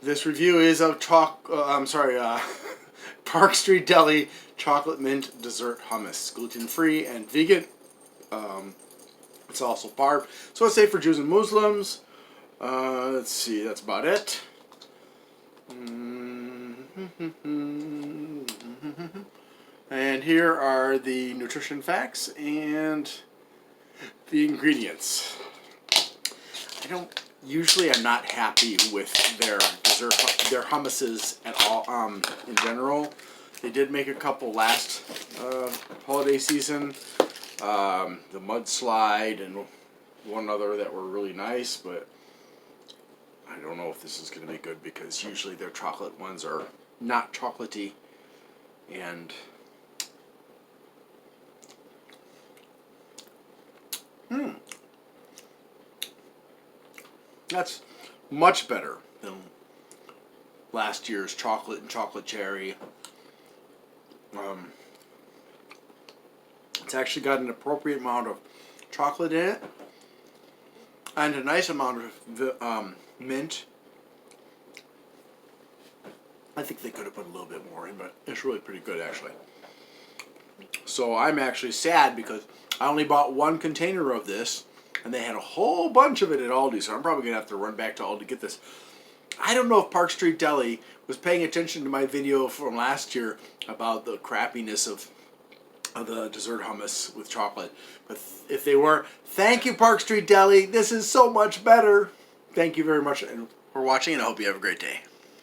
This review is of Park Street Deli chocolate mint dessert hummus, gluten-free and vegan. It's also barb, so it's safe for Jews and Muslims. Let's see, that's about it. And here are the nutrition facts and the ingredients. I'm not happy with their hummuses at all. In general, they did make a couple last holiday season. The mudslide and one other that were really nice, but I don't know if this is going to be good because usually their chocolate ones are not chocolatey, and that's much better than last year's chocolate and chocolate cherry. It's actually got an appropriate amount of chocolate in it and a nice amount of mint. I think they could have put a little bit more in, but it's really pretty good actually. So I'm actually sad because I only bought one container of this and they had a whole bunch of it at Aldi, so I'm probably going to have to run back to Aldi to get this. I don't know if Park Street Deli was paying attention to my video from last year about the crappiness of the dessert hummus with chocolate. But if they were, thank you, Park Street Deli. This is so much better. Thank you very much for watching, and I hope you have a great day.